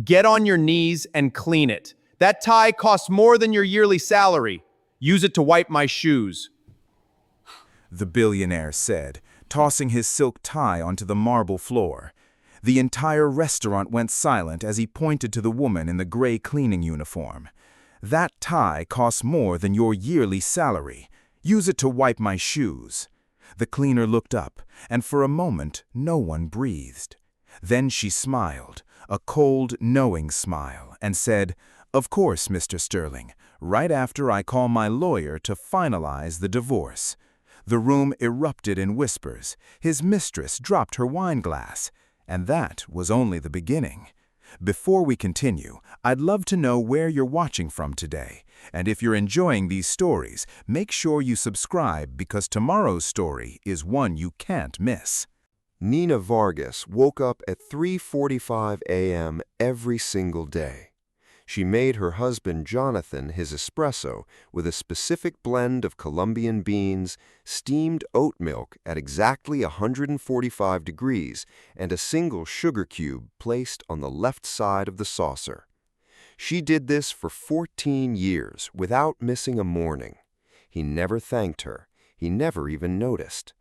Get on your knees and clean it. That tie costs more than your yearly salary. Use it to wipe my shoes. The billionaire said, tossing his silk tie onto the marble floor. The entire restaurant went silent as he pointed to the woman in the gray cleaning uniform. That tie costs more than your yearly salary. Use it to wipe my shoes. The cleaner looked up, and for a moment no one breathed. Then she smiled, a cold, knowing smile, and said, "Of course, Mr. Sterling, right after I call my lawyer to finalize the divorce." The room erupted in whispers. His mistress dropped her wine glass. And that was only the beginning. Before we continue, I'd love to know where you're watching from today. And if you're enjoying these stories, make sure you subscribe because tomorrow's story is one you can't miss. Nina Vargas woke up at 3:45 a.m. every single day. She made her husband Jonathan his espresso with a specific blend of Colombian beans, steamed oat milk at exactly 145 degrees, and a single sugar cube placed on the left side of the saucer. She did this for 14 years without missing a morning. He never thanked her. He never even noticed.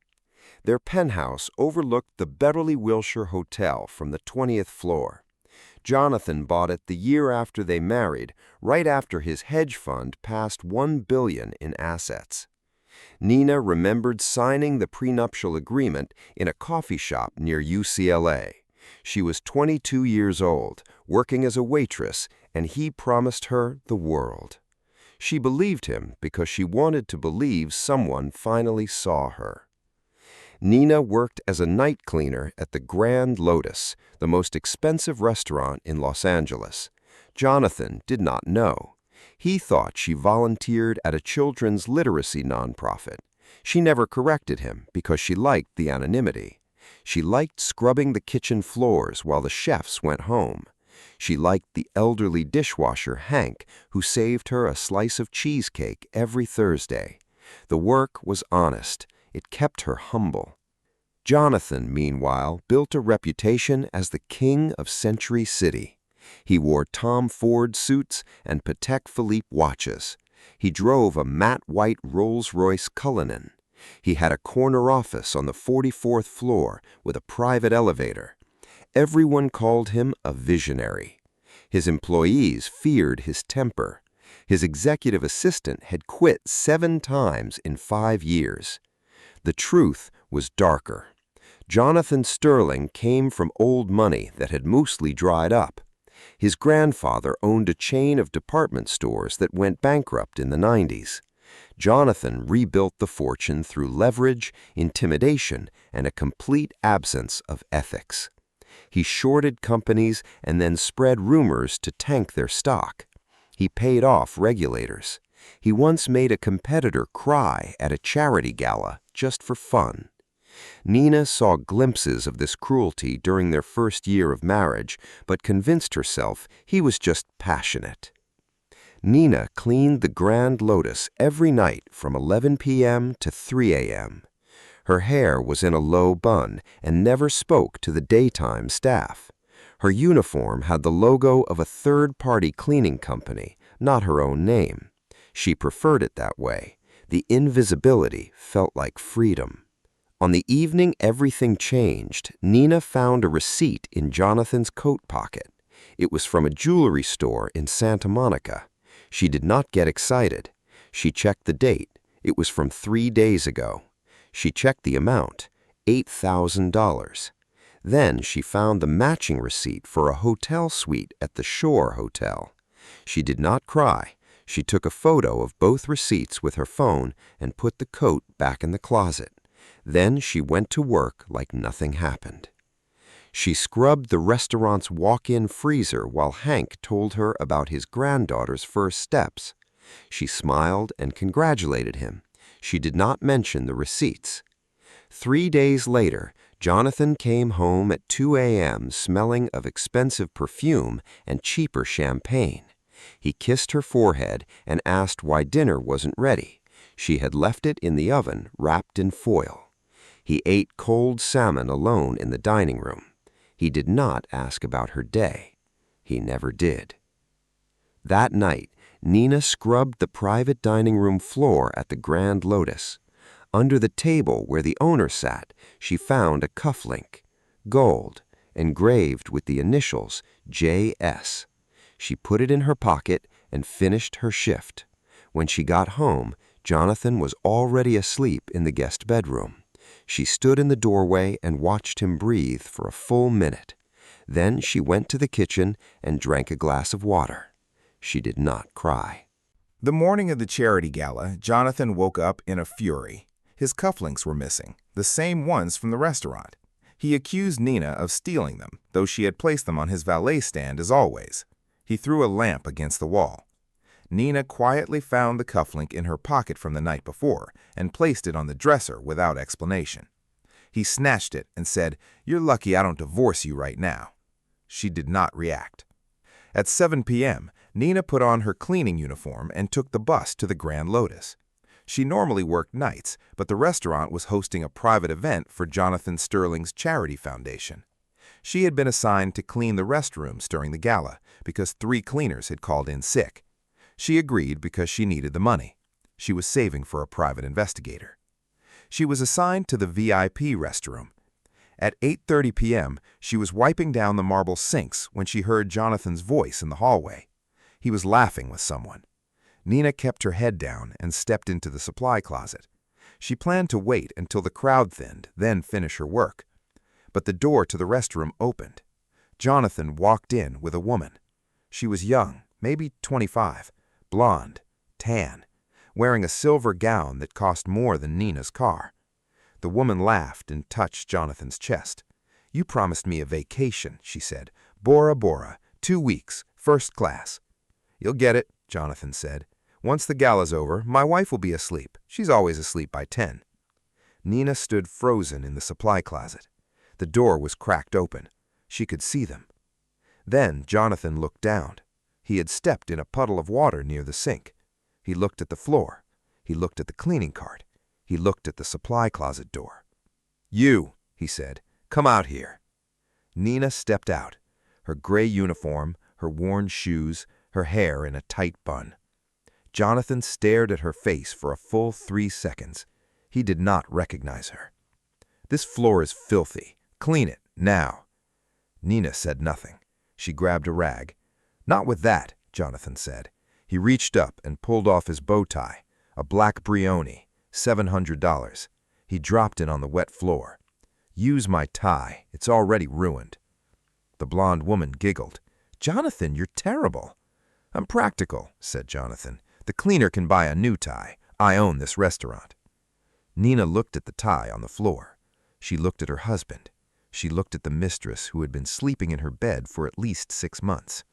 Their penthouse overlooked the Beverly Wilshire Hotel from the 20th floor. Jonathan bought it the year after they married, right after his hedge fund passed $1 billion in assets. Nina remembered signing the prenuptial agreement in a coffee shop near UCLA. She was 22 years old, working as a waitress, and he promised her the world. She believed him because she wanted to believe someone finally saw her. Nina worked as a night cleaner at the Grand Lotus, the most expensive restaurant in Los Angeles. Jonathan did not know. He thought she volunteered at a children's literacy nonprofit. She never corrected him because she liked the anonymity. She liked scrubbing the kitchen floors while the chefs went home. She liked the elderly dishwasher, Hank, who saved her a slice of cheesecake every Thursday. The work was honest. It kept her humble. Jonathan, meanwhile, built a reputation as the king of Century City. He wore Tom Ford suits and Patek Philippe watches. He drove a matte white Rolls-Royce Cullinan. He had a corner office on the 44th floor with a private elevator. Everyone called him a visionary. His employees feared his temper. His executive assistant had quit 7 times in 5 years. The truth was darker. Jonathan Sterling came from old money that had mostly dried up. His grandfather owned a chain of department stores that went bankrupt in the 90s. Jonathan rebuilt the fortune through leverage, intimidation, and a complete absence of ethics. He shorted companies and then spread rumors to tank their stock. He paid off regulators. He once made a competitor cry at a charity gala just for fun. Nina saw glimpses of this cruelty during their first year of marriage, but convinced herself he was just passionate. Nina cleaned the Grand Lotus every night from 11 p.m. to 3 a.m. Her hair was in a low bun and never spoke to the daytime staff. Her uniform had the logo of a third-party cleaning company, not her own name. She preferred it that way. The invisibility felt like freedom. On the evening everything changed, Nina found a receipt in Jonathan's coat pocket. It was from a jewelry store in Santa Monica. She did not get excited. She checked the date. It was from 3 days ago. She checked the amount, $8,000. Then she found the matching receipt for a hotel suite at the Shore Hotel. She did not cry. She took a photo of both receipts with her phone and put the coat back in the closet. Then she went to work like nothing happened. She scrubbed the restaurant's walk-in freezer while Hank told her about his granddaughter's first steps. She smiled and congratulated him. She did not mention the receipts. 3 days later, Jonathan came home at 2 a.m. smelling of expensive perfume and cheaper champagne. He kissed her forehead and asked why dinner wasn't ready. She had left it in the oven, wrapped in foil. He ate cold salmon alone in the dining room. He did not ask about her day. he never did. That night, Nina scrubbed the private dining room floor at the Grand Lotus. Under the table where the owner sat, she found a cufflink, gold, engraved with the initials J.S. She put it in her pocket and finished her shift. When she got home, Jonathan was already asleep in the guest bedroom. She stood in the doorway and watched him breathe for a full minute. Then she went to the kitchen and drank a glass of water. She did not cry. The morning of the charity gala, Jonathan woke up in a fury. His cufflinks were missing, the same ones from the restaurant. He accused Nina of stealing them, though she had placed them on his valet stand as always. He threw a lamp against the wall. Nina quietly found the cufflink in her pocket from the night before and placed it on the dresser without explanation. He snatched it and said, "You're lucky I don't divorce you right now." She did not react. At 7 p.m., Nina put on her cleaning uniform and took the bus to the Grand Lotus. She normally worked nights, but the restaurant was hosting a private event for Jonathan Sterling's charity foundation. She had been assigned to clean the restrooms during the gala because 3 cleaners had called in sick. She agreed because she needed the money. She was saving for a private investigator. She was assigned to the VIP restroom. At 8:30 p.m., she was wiping down the marble sinks when she heard Jonathan's voice in the hallway. He was laughing with someone. Nina kept her head down and stepped into the supply closet. She planned to wait until the crowd thinned, then finish her work. But the door to the restroom opened. Jonathan walked in with a woman. She was young, maybe 25, blonde, tan, wearing a silver gown that cost more than Nina's car. The woman laughed and touched Jonathan's chest. "You promised me a vacation," she said. "Bora Bora, 2 weeks, first class." "You'll get it," Jonathan said. "Once the gala's over, my wife will be asleep. She's always asleep by 10. Nina stood frozen in the supply closet. The door was cracked open. She could see them. Then Jonathan looked down. He had stepped in a puddle of water near the sink. He looked at the floor. He looked at the cleaning cart. He looked at the supply closet door. "You," he said, "come out here." Nina stepped out, her gray uniform, her worn shoes, her hair in a tight bun. Jonathan stared at her face for a full 3 seconds. He did not recognize her. "This floor is filthy. Clean it, now." Nina said nothing. She grabbed a rag. "Not with that," Jonathan said. He reached up and pulled off his bow tie, a black Brioni, $700. He dropped it on the wet floor. "Use my tie. It's already ruined." The blonde woman giggled. "Jonathan, you're terrible." "I'm practical," said Jonathan. "The cleaner can buy a new tie. I own this restaurant." Nina looked at the tie on the floor. She looked at her husband. She looked at the mistress who had been sleeping in her bed for at least 6 months.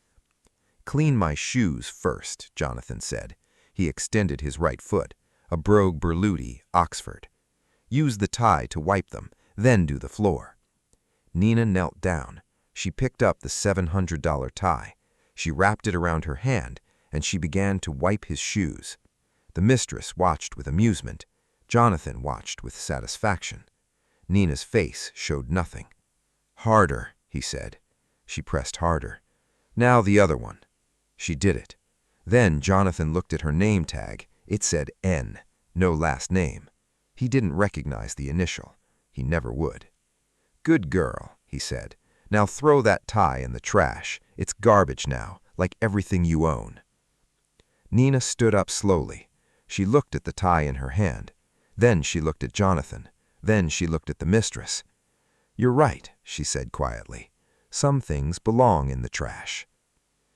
"Clean my shoes first," Jonathan said. He extended his right foot, a brogue Berluti, Oxford. "Use the tie to wipe them, then do the floor." Nina knelt down. She picked up the $700 tie. She wrapped it around her hand, and she began to wipe his shoes. The mistress watched with amusement. Jonathan watched with satisfaction. Nina's face showed nothing. "Harder," he said. She pressed harder. "Now the other one." She did it. Then Jonathan looked at her name tag. It said N, no last name. He didn't recognize the initial. He never would. "Good girl," he said. "Now throw that tie in the trash. It's garbage now, like everything you own." Nina stood up slowly. She looked at the tie in her hand. Then she looked at Jonathan. Then she looked at the mistress. "You're right," she said quietly. "Some things belong in the trash."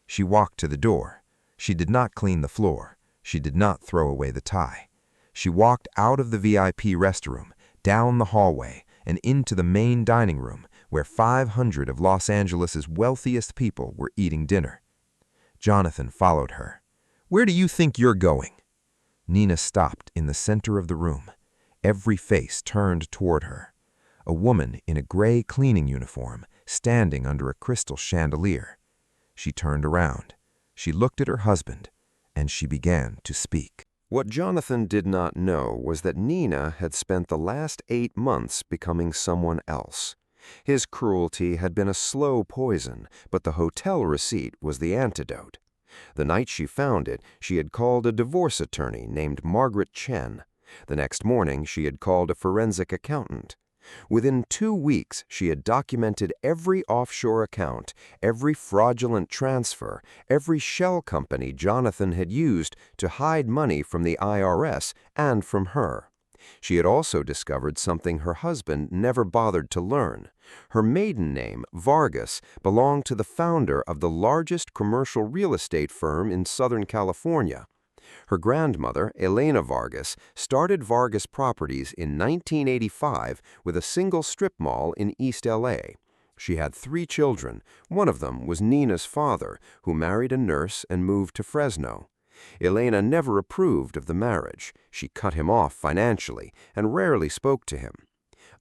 She walked to the door. She did not clean the floor. She did not throw away the tie. She walked out of the VIP restroom, down the hallway, and into the main dining room, where 500 of Los Angeles' wealthiest people were eating dinner. Jonathan followed her. "Where do you think you're going?" Nina stopped in the center of the room. Every face turned toward her. A woman in a gray cleaning uniform, standing under a crystal chandelier. She turned around. She looked at her husband, and she began to speak. What Jonathan did not know was that Nina had spent the last 8 months becoming someone else. His cruelty had been a slow poison, but the hotel receipt was the antidote. The night she found it, she had called a divorce attorney named Margaret Chen. The next morning, she had called a forensic accountant. Within 2 weeks, she had documented every offshore account, every fraudulent transfer, every shell company Jonathan had used to hide money from the IRS and from her. She had also discovered something her husband never bothered to learn. Her maiden name, Vargas, belonged to the founder of the largest commercial real estate firm in Southern California. Her grandmother, Elena Vargas, started Vargas Properties in 1985 with a single strip mall in East LA. She had 3 children. One of them was Nina's father, who married a nurse and moved to Fresno. Elena never approved of the marriage. She cut him off financially and rarely spoke to him.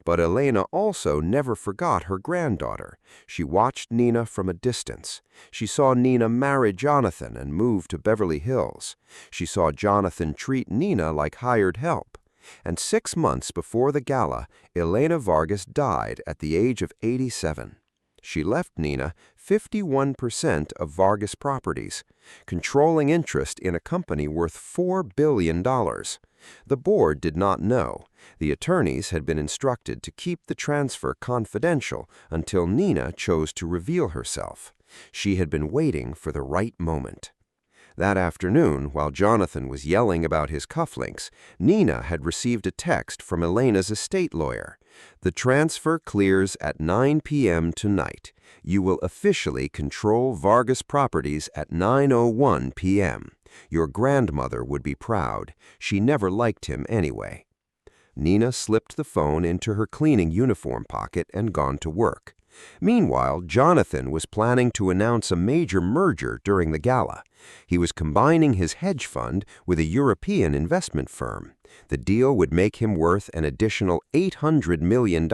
But Elena also never forgot her granddaughter. She watched Nina from a distance. She saw Nina marry Jonathan and move to Beverly Hills. She saw Jonathan treat Nina like hired help. And 6 months before the gala, Elena Vargas died at the age of 87. She left Nina 51% of Vargas Properties, controlling interest in a company worth $4 billion. The board did not know. The attorneys had been instructed to keep the transfer confidential until Nina chose to reveal herself. She had been waiting for the right moment. That afternoon, while Jonathan was yelling about his cufflinks, Nina had received a text from Elena's estate lawyer. "The transfer clears at 9 p.m. tonight. You will officially control Vargas Properties at 9:01 p.m. Your grandmother would be proud. She never liked him anyway." Nina slipped the phone into her cleaning uniform pocket and gone to work. Meanwhile, Jonathan was planning to announce a major merger during the gala. He was combining his hedge fund with a European investment firm. The deal would make him worth an additional $800 million.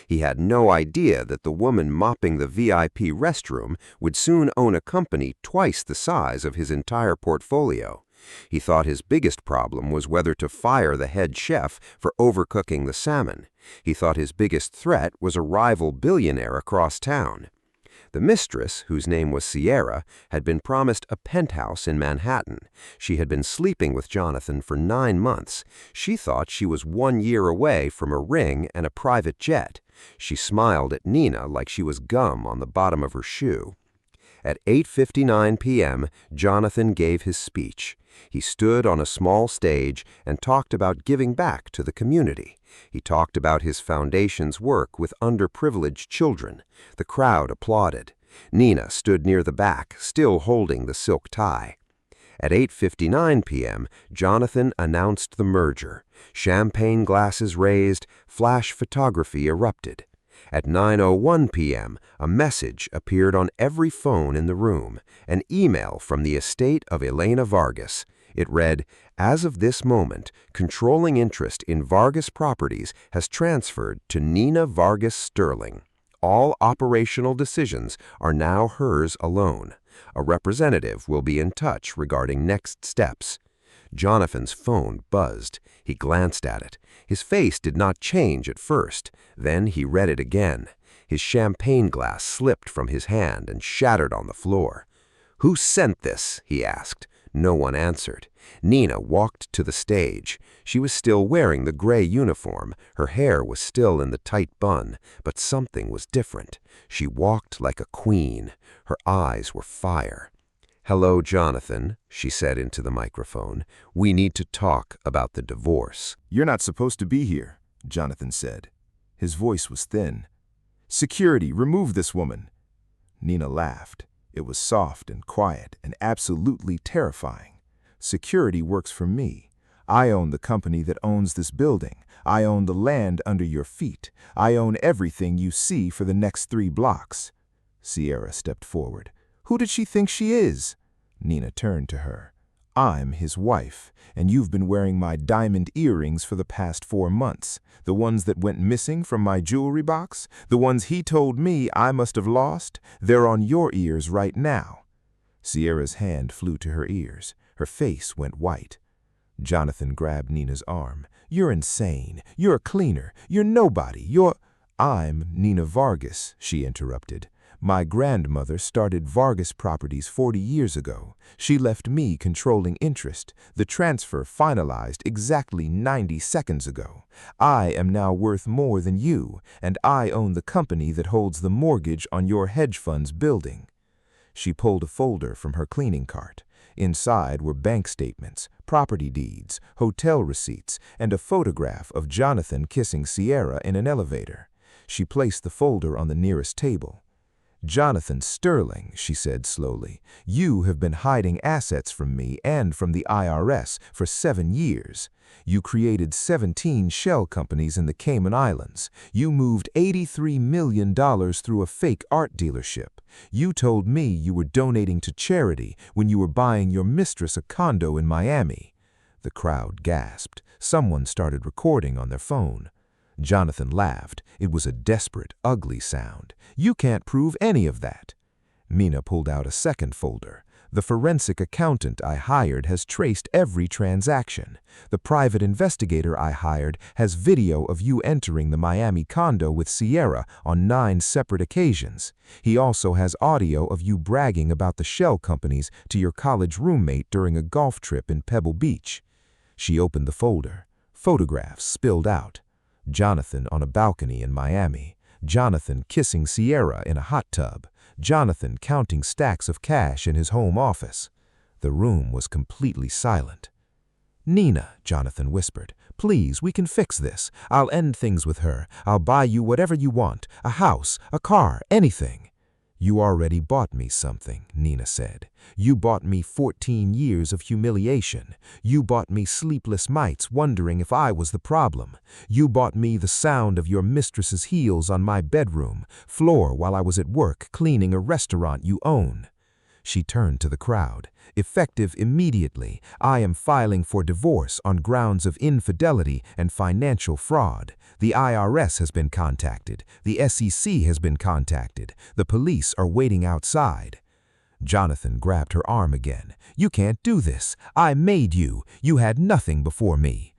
He had no idea that the woman mopping the VIP restroom would soon own a company twice the size of his entire portfolio. He thought his biggest problem was whether to fire the head chef for overcooking the salmon. He thought his biggest threat was a rival billionaire across town. The mistress, whose name was Sierra, had been promised a penthouse in Manhattan. She had been sleeping with Jonathan for 9 months. She thought she was 1 year away from a ring and a private jet. She smiled at Nina like she was gum on the bottom of her shoe. At 8:59 p.m., Jonathan gave his speech. He stood on a small stage and talked about giving back to the community. He talked about his foundation's work with underprivileged children. The crowd applauded. Nina stood near the back, still holding the silk tie. At 8:59 p.m., Jonathan announced the merger. Champagne glasses raised, flash photography erupted. At 9:01 p.m., a message appeared on every phone in the room, an email from the estate of Elena Vargas. It read, "As of this moment, controlling interest in Vargas Properties has transferred to Nina Vargas Sterling. All operational decisions are now hers alone. A representative will be in touch regarding next steps." Jonathan's phone buzzed. He glanced at it. His face did not change at first. Then he read it again. His champagne glass slipped from his hand and shattered on the floor. "Who sent this?" he asked. No one answered. Nina walked to the stage. She was still wearing the gray uniform. Her hair was still in the tight bun, but something was different. She walked like a queen. Her eyes were fire. "Hello, Jonathan," she said into the microphone. "We need to talk about the divorce." "You're not supposed to be here," Jonathan said. His voice was thin. "Security, remove this woman." Nina laughed. It was soft and quiet and absolutely terrifying. "Security works for me. I own the company that owns this building. I own the land under your feet. I own everything you see for the next 3 blocks. Sierra stepped forward. "Who did she think she is?" Nina turned to her. "I'm his wife, and you've been wearing my diamond earrings for the past 4 months. The ones that went missing from my jewelry box, the ones he told me I must have lost, they're on your ears right now." Sierra's hand flew to her ears. Her face went white. Jonathan grabbed Nina's arm. "You're insane. You're a cleaner. You're nobody. "I'm Nina Vargas," she interrupted. "My grandmother started Vargas Properties 40 years ago. She left me controlling interest. The transfer finalized exactly 90 seconds ago. I am now worth more than you, and I own the company that holds the mortgage on your hedge fund's building." She pulled a folder from her cleaning cart. Inside were bank statements, property deeds, hotel receipts, and a photograph of Jonathan kissing Sierra in an elevator. She placed the folder on the nearest table. "Jonathan Sterling," she said slowly, "you have been hiding assets from me and from the IRS for 7 years. You created 17 shell companies in the Cayman Islands. You moved $83 million through a fake art dealership. You told me you were donating to charity when you were buying your mistress a condo in Miami." The crowd gasped. Someone started recording on their phone. Jonathan laughed. It was a desperate, ugly sound. "You can't prove any of that." Mina pulled out a second folder. "The forensic accountant I hired has traced every transaction. The private investigator I hired has video of you entering the Miami condo with Sierra on 9 separate occasions. He also has audio of you bragging about the shell companies to your college roommate during a golf trip in Pebble Beach." She opened the folder. Photographs spilled out. Jonathan on a balcony in Miami. Jonathan kissing Sierra in a hot tub. Jonathan counting stacks of cash in his home office. The room was completely silent. "Nina," Jonathan whispered, "please, we can fix this. I'll end things with her. I'll buy you whatever you want. A house, a car, anything." "You already bought me something," Nina said. "You bought me 14 years of humiliation. You bought me sleepless nights wondering if I was the problem. You bought me the sound of your mistress's heels on my bedroom floor while I was at work cleaning a restaurant you own." She turned to the crowd. "Effective immediately, I am filing for divorce on grounds of infidelity and financial fraud. The IRS has been contacted. The SEC has been contacted. The police are waiting outside." Jonathan grabbed her arm again. "You can't do this. I made you. You had nothing before me."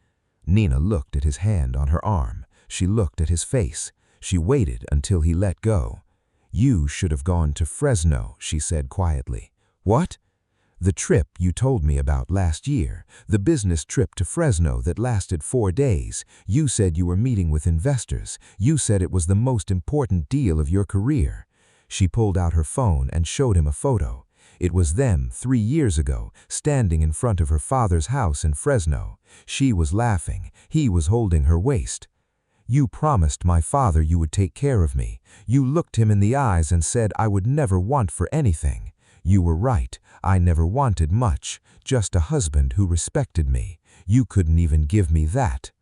Nina looked at his hand on her arm. She looked at his face. She waited until he let go. "You should have gone to Fresno," she said quietly. "What?" "The trip you told me about last year, the business trip to Fresno that lasted 4 days. You said you were meeting with investors. You said it was the most important deal of your career." She pulled out her phone and showed him a photo. It was them 3 years ago, standing in front of her father's house in Fresno. She was laughing. He was holding her waist. "You promised my father you would take care of me. You looked him in the eyes and said I would never want for anything. You were right. I never wanted much, just a husband who respected me. You couldn't even give me that."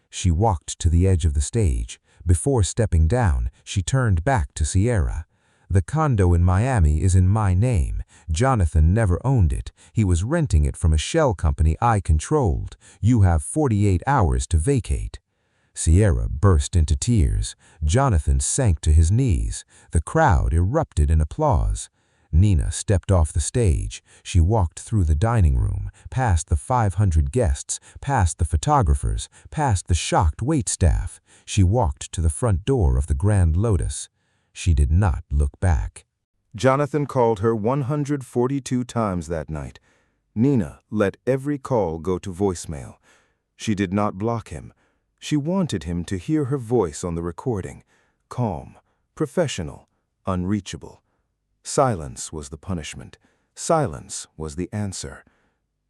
She walked to the edge of the stage. Before stepping down, she turned back to Sierra. "The condo in Miami is in my name. Jonathan never owned it. He was renting it from a shell company I controlled. You have 48 hours to vacate." Sierra burst into tears. Jonathan sank to his knees. The crowd erupted in applause. Nina stepped off the stage. She walked through the dining room, past the 500 guests, past the photographers, past the shocked waitstaff. She walked to the front door of the Grand Lotus. She did not look back. Jonathan called her 142 times that night. Nina let every call go to voicemail. She did not block him. She wanted him to hear her voice on the recording. Calm, professional, unreachable. Silence was the punishment. Silence was the answer.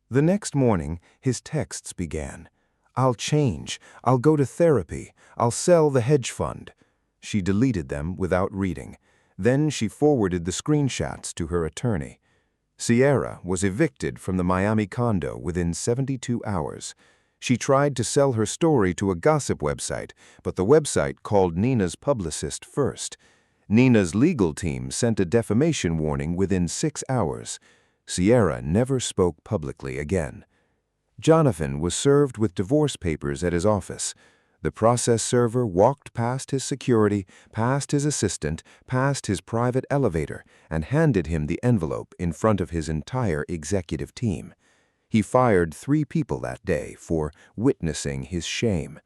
The next morning, his texts began. "I'll change. I'll go to therapy. I'll sell the hedge fund." She deleted them without reading. Then she forwarded the screenshots to her attorney. Sierra was evicted from the Miami condo within 72 hours. She tried to sell her story to a gossip website, but the website called Nina's publicist first. Nina's legal team sent a defamation warning within 6 hours. Sierra never spoke publicly again. Jonathan was served with divorce papers at his office. The process server walked past his security, past his assistant, past his private elevator, and handed him the envelope in front of his entire executive team. He fired 3 people that day for witnessing his shame.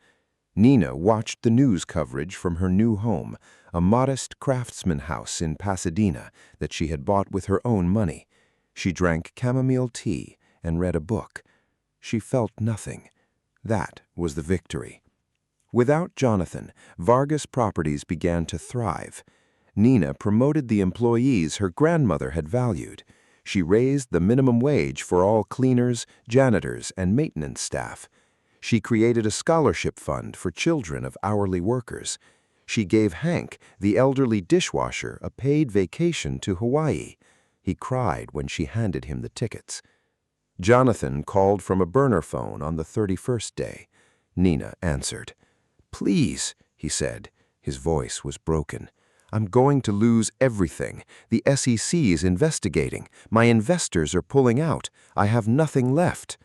Nina watched the news coverage from her new home, a modest craftsman house in Pasadena that she had bought with her own money. She drank chamomile tea and read a book. She felt nothing. That was the victory. Without Jonathan, Vargas Properties began to thrive. Nina promoted the employees her grandmother had valued. She raised the minimum wage for all cleaners, janitors, and maintenance staff. She created a scholarship fund for children of hourly workers. She gave Hank, the elderly dishwasher, a paid vacation to Hawaii. He cried when she handed him the tickets. Jonathan called from a burner phone on the 31st day. Nina answered. "Please," he said. His voice was broken. "I'm going to lose everything. The SEC is investigating. My investors are pulling out. I have nothing left."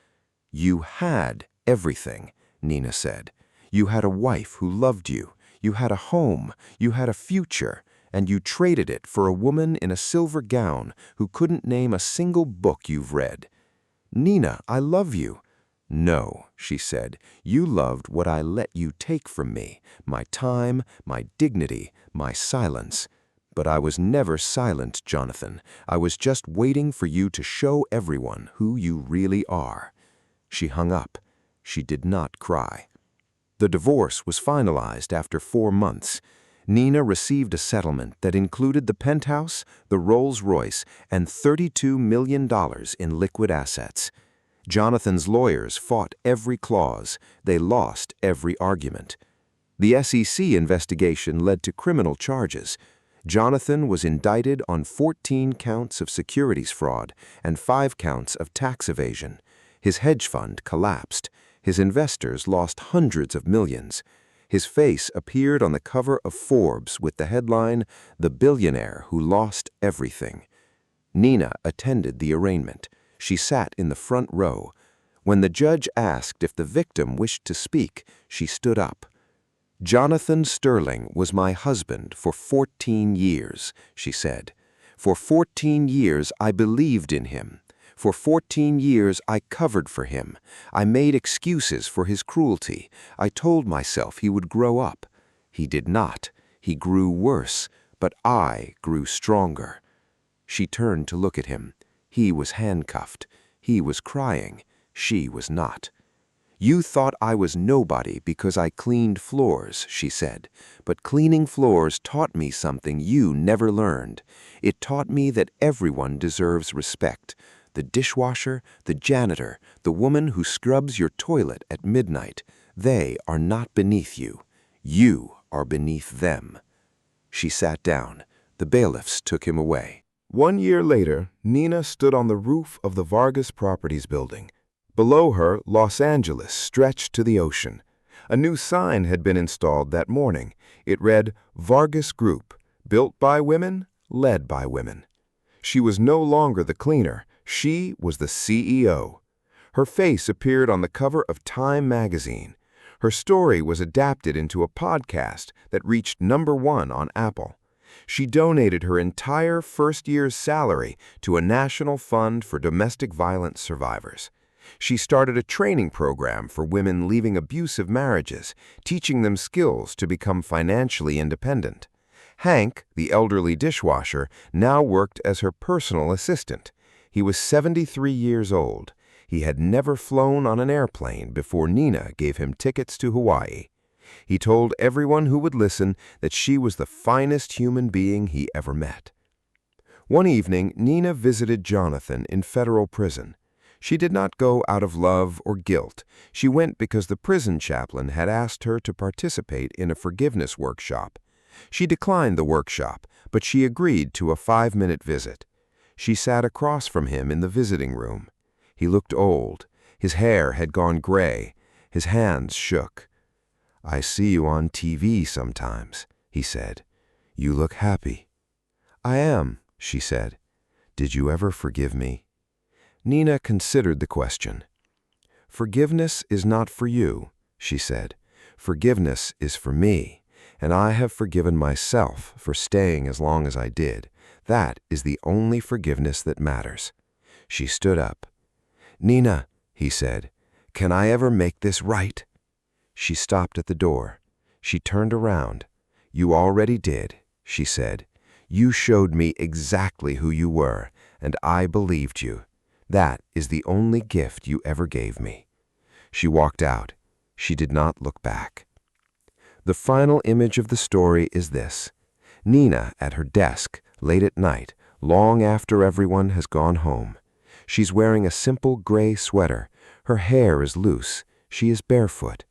"You had everything," Nina said. "You had a wife who loved you. You had a home. You had a future. And you traded it for a woman in a silver gown who couldn't name a single book you've read." "Nina, I love you." "No," she said. "You loved what I let you take from me, my time, my dignity, my silence. But I was never silent, Jonathan. I was just waiting for you to show everyone who you really are." She hung up. She did not cry. The divorce was finalized after 4 months. Nina received a settlement that included the penthouse, the Rolls-Royce, and $32 million in liquid assets. Jonathan's lawyers fought every clause. They lost every argument. The SEC investigation led to criminal charges. Jonathan was indicted on 14 counts of securities fraud and 5 counts of tax evasion. His hedge fund collapsed. His investors lost hundreds of millions. His face appeared on the cover of Forbes with the headline, "The Billionaire Who Lost Everything." Nina attended the arraignment. She sat in the front row. When the judge asked if the victim wished to speak, she stood up. "Jonathan Sterling was my husband for 14 years," she said. "For 14 years I believed in him. For 14 years I covered for him. I made excuses for his cruelty. I told myself he would grow up. He did not. He grew worse, but I grew stronger." She turned to look at him. He was handcuffed. He was crying. She was not. "You thought I was nobody because I cleaned floors," she said. "But cleaning floors taught me something you never learned. It taught me that everyone deserves respect. The dishwasher, the janitor, the woman who scrubs your toilet at midnight, they are not beneath you. You are beneath them." She sat down. The bailiffs took him away. 1 year later, Nina stood on the roof of the Vargas Properties building. Below her, Los Angeles stretched to the ocean. A new sign had been installed that morning. It read, "Vargas Group, built by women, led by women." She was no longer the cleaner. She was the CEO. Her face appeared on the cover of Time magazine. Her story was adapted into a podcast that reached #1 on Apple. She donated her entire first year's salary to a national fund for domestic violence survivors. She started a training program for women leaving abusive marriages, teaching them skills to become financially independent. Hank, the elderly dishwasher, now worked as her personal assistant. He was 73 years old. He had never flown on an airplane before Nina gave him tickets to Hawaii. He told everyone who would listen that she was the finest human being he ever met. One evening, Nina visited Jonathan in federal prison. She did not go out of love or guilt. She went because the prison chaplain had asked her to participate in a forgiveness workshop. She declined the workshop, but she agreed to a 5-minute visit. She sat across from him in the visiting room. He looked old. His hair had gone gray. His hands shook. "I see you on TV sometimes," he said. "You look happy." "I am," she said. "Did you ever forgive me?" Nina considered the question. "Forgiveness is not for you," she said. "Forgiveness is for me, and I have forgiven myself for staying as long as I did. That is the only forgiveness that matters." She stood up. "Nina," he said, "can I ever make this right?" She stopped at the door. She turned around. "You already did," she said. "You showed me exactly who you were, and I believed you. That is the only gift you ever gave me." She walked out. She did not look back. The final image of the story is this: Nina at her desk, late at night, long after everyone has gone home. She's wearing a simple gray sweater. Her hair is loose. She is barefoot.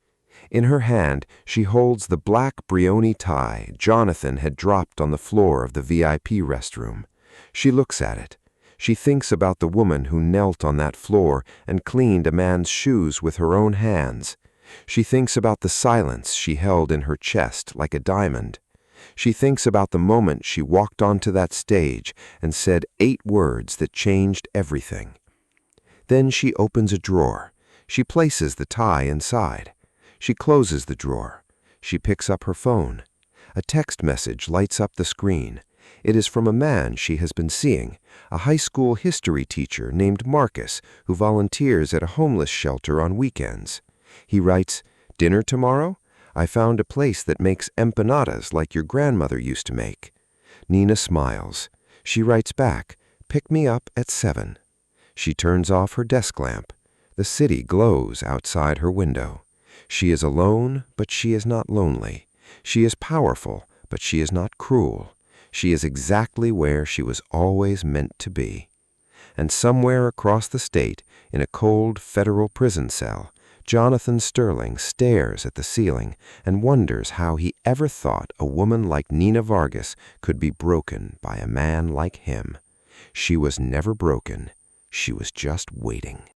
In her hand, she holds the black Brioni tie Jonathan had dropped on the floor of the VIP restroom. She looks at it. She thinks about the woman who knelt on that floor and cleaned a man's shoes with her own hands. She thinks about the silence she held in her chest like a diamond. She thinks about the moment she walked onto that stage and said 8 words that changed everything. Then she opens a drawer. She places the tie inside. She closes the drawer. She picks up her phone. A text message lights up the screen. It is from a man she has been seeing, a high school history teacher named Marcus who volunteers at a homeless shelter on weekends. He writes, "Dinner tomorrow? I found a place that makes empanadas like your grandmother used to make." Nina smiles. She writes back, "Pick me up at 7." She turns off her desk lamp. The city glows outside her window. She is alone, but she is not lonely. She is powerful, but she is not cruel. She is exactly where she was always meant to be. And somewhere across the state, in a cold federal prison cell, Jonathan Sterling stares at the ceiling and wonders how he ever thought a woman like Nina Vargas could be broken by a man like him. She was never broken. She was just waiting.